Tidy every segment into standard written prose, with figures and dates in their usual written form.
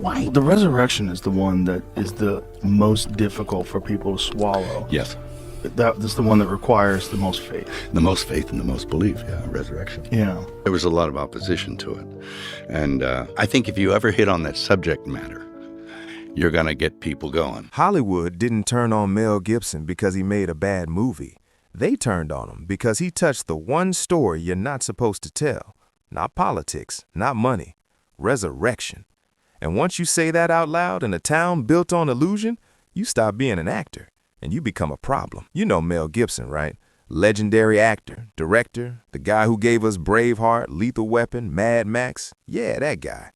Why? The resurrection is the one that is the most difficult for people to swallow. Yes. That's the one that requires the most faith. The most faith and the most belief, yeah, resurrection. Yeah. There was a lot of opposition to it. And I think if you ever hit on that subject matter, you're going to get people going. Hollywood didn't turn on Mel Gibson because he made a bad movie. They turned on him because he touched the one story you're not supposed to tell. Not politics, not money, resurrection. And once you say that out loud in a town built on illusion, you stop being an actor and you become a problem. You know Mel Gibson, right? Legendary actor, director, the guy who gave us Braveheart, Lethal Weapon, Mad Max. Yeah, that guy.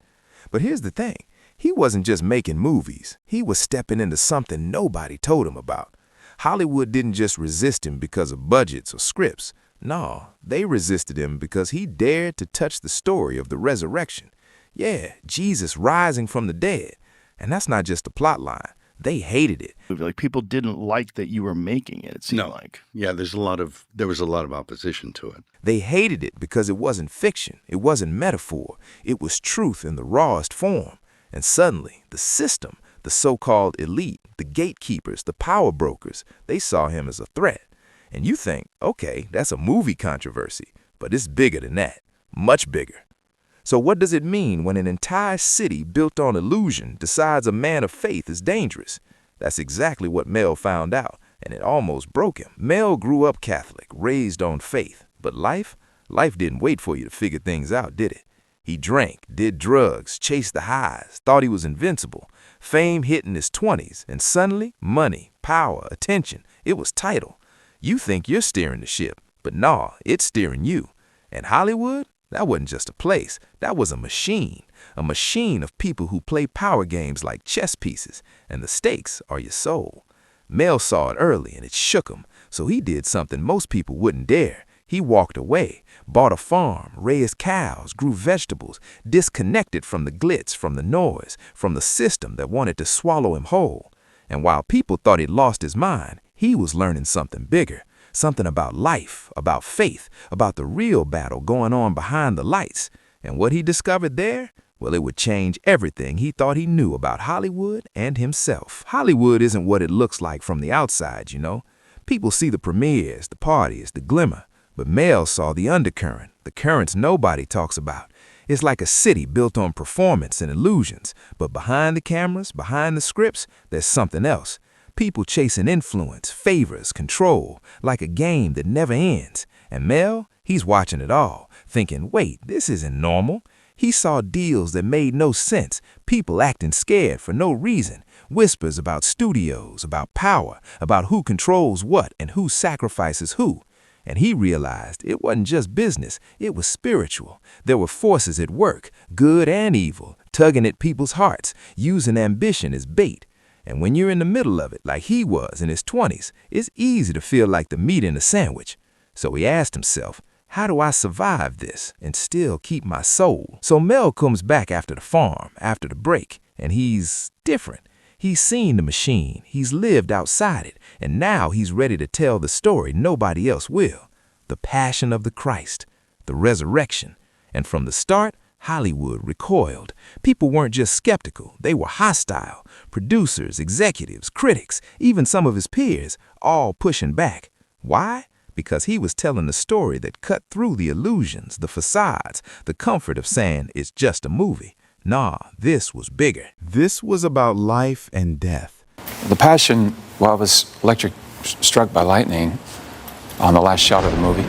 But here's the thing. He wasn't just making movies. He was stepping into something nobody told him about. Hollywood didn't just resist him because of budgets or scripts. No, they resisted him because he dared to touch the story of the resurrection. Yeah, Jesus rising from the dead. And that's not just a plot line. They hated it. Like, people didn't like that you were making it, it seemed like. Yeah, there was a lot of opposition to it. They hated it because it wasn't fiction. It wasn't metaphor. It was truth in the rawest form. And suddenly, the system, the so-called elite, the gatekeepers, the power brokers, they saw him as a threat. And you think, okay, that's a movie controversy, but it's bigger than that, much bigger. So what does it mean when an entire city built on illusion decides a man of faith is dangerous? That's exactly what Mel found out, and it almost broke him. Mel grew up Catholic, raised on faith, but life didn't wait for you to figure things out, did it? He drank, did drugs, chased the highs, thought he was invincible. Fame hit in his 20s, and suddenly, money, power, attention, it was title. You think you're steering the ship, but nah, it's steering you. And Hollywood? That wasn't just a place. That was a machine of people who play power games like chess pieces, and the stakes are your soul. Mel saw it early, and it shook him, so he did something most people wouldn't dare. He walked away, bought a farm, raised cows, grew vegetables, disconnected from the glitz, from the noise, from the system that wanted to swallow him whole. And while people thought he'd lost his mind, he was learning something bigger, something about life, about faith, about the real battle going on behind the lights. And what he discovered there? Well, it would change everything he thought he knew about Hollywood and himself. Hollywood isn't what it looks like from the outside, you know. People see the premieres, the parties, the glimmer. But Mel saw the undercurrent, the currents nobody talks about. It's like a city built on performance and illusions, but behind the cameras, behind the scripts, there's something else. People chasing influence, favors, control, like a game that never ends. And Mel, he's watching it all, thinking, wait, this isn't normal. He saw deals that made no sense, people acting scared for no reason, whispers about studios, about power, about who controls what and who sacrifices who. And he realized it wasn't just business, it was spiritual. There were forces at work, good and evil, tugging at people's hearts, using ambition as bait. And when you're in the middle of it, like he was in his 20s, it's easy to feel like the meat in a sandwich. So he asked himself, how do I survive this and still keep my soul? So Mel comes back after the farm, after the break, and he's different. He's seen the machine, he's lived outside it, and now he's ready to tell the story nobody else will. The passion of the Christ, the resurrection. And from the start, Hollywood recoiled. People weren't just skeptical, they were hostile. Producers, executives, critics, even some of his peers, all pushing back. Why? Because he was telling a story that cut through the illusions, the facades, the comfort of saying it's just a movie. Nah, this was bigger. This was about life and death. The passion, well, I was struck by lightning on the last shot of the movie.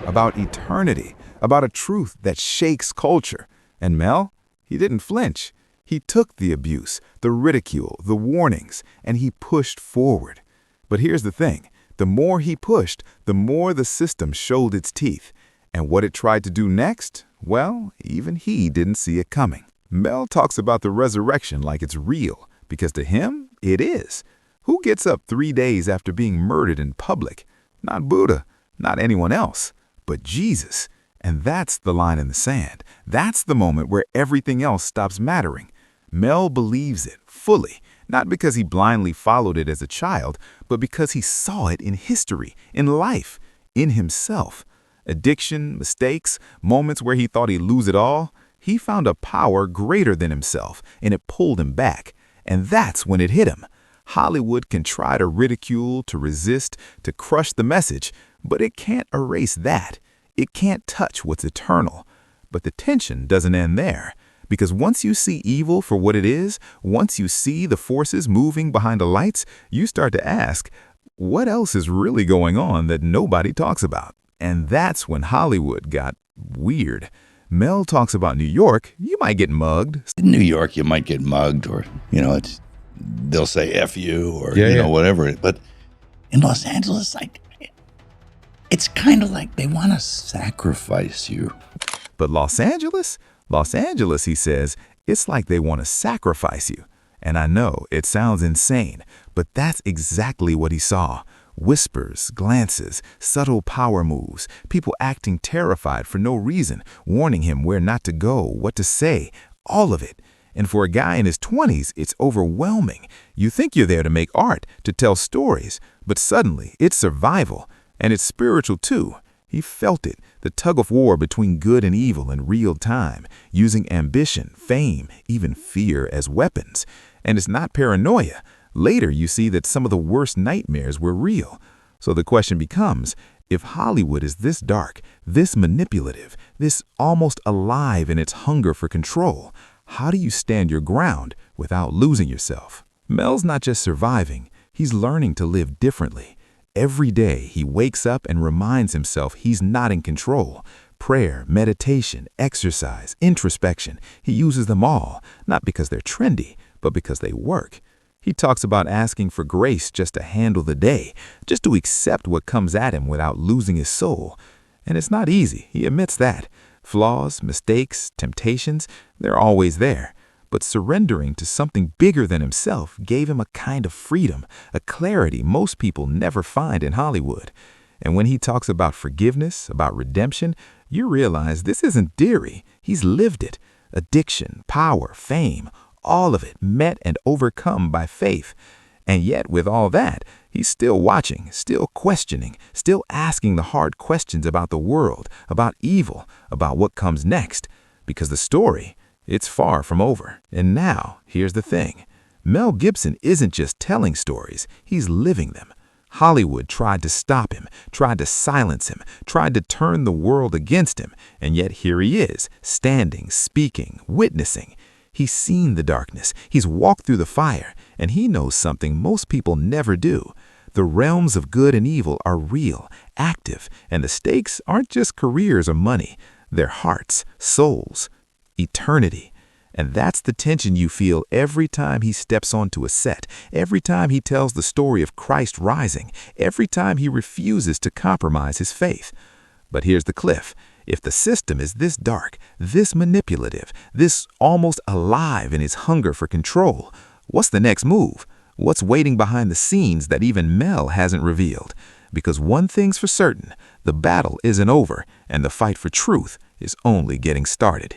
About eternity, about a truth that shakes culture. And Mel, he didn't flinch. He took the abuse, the ridicule, the warnings, and he pushed forward. But here's the thing. The more he pushed, the more the system showed its teeth. And what it tried to do next? Well, even he didn't see it coming. Mel talks about the resurrection like it's real, because to him, it is. Who gets up 3 days after being murdered in public? Not Buddha, not anyone else, but Jesus. And that's the line in the sand. That's the moment where everything else stops mattering. Mel believes it fully, not because he blindly followed it as a child, but because he saw it in history, in life, in himself. Addiction, mistakes, moments where he thought he'd lose it all, He found a power greater than himself, and it pulled him back. And that's when it hit him. Hollywood can try to ridicule, to resist, to crush the message, but it can't erase that. It can't touch what's eternal. But the tension doesn't end there. Because once you see evil for what it is, once you see the forces moving behind the lights, you start to ask, what else is really going on that nobody talks about? And that's when Hollywood got weird. Mel talks about New York, you might get mugged. In New York, you might get mugged, or, they'll say F you, or, whatever. But in Los Angeles, it's kind of like they want to sacrifice you. But Los Angeles, he says, it's like they want to sacrifice you. And I know it sounds insane, but that's exactly what he saw. Whispers, glances, subtle power moves, people acting terrified for no reason, warning him where not to go, what to say, all of it. And for a guy in his 20s, it's overwhelming. You think you're there to make art, to tell stories, but suddenly it's survival, and it's spiritual too. He felt it, the tug-of-war between good and evil in real time, using ambition, fame, even fear as weapons. And it's not paranoia. Later, you see that some of the worst nightmares were real. So the question becomes, if Hollywood is this dark, this manipulative, this almost alive in its hunger for control, how do you stand your ground without losing yourself? Mel's not just surviving, he's learning to live differently. Every day, he wakes up and reminds himself he's not in control. Prayer, meditation, exercise, introspection, he uses them all, not because they're trendy, but because they work. He talks about asking for grace just to handle the day, just to accept what comes at him without losing his soul. And it's not easy, he admits that. Flaws, mistakes, temptations, they're always there. But surrendering to something bigger than himself gave him a kind of freedom, a clarity most people never find in Hollywood. And when he talks about forgiveness, about redemption, you realize this isn't theory. He's lived it. Addiction, power, fame, all of it met and overcome by faith. And yet, with all that, he's still watching, still questioning, still asking the hard questions about the world, about evil, about what comes next. Because the story, it's far from over. And now, here's the thing. Mel Gibson isn't just telling stories, he's living them. Hollywood tried to stop him, tried to silence him, tried to turn the world against him, and yet here he is, standing, speaking, witnessing. He's seen the darkness, he's walked through the fire, and he knows something most people never do. The realms of good and evil are real, active, and the stakes aren't just careers or money. They're hearts, souls, eternity. And that's the tension you feel every time he steps onto a set, every time he tells the story of Christ rising, every time he refuses to compromise his faith. But here's the cliff. If the system is this dark, this manipulative, this almost alive in its hunger for control, what's the next move? What's waiting behind the scenes that even Mel hasn't revealed? Because one thing's for certain, the battle isn't over, and the fight for truth is only getting started.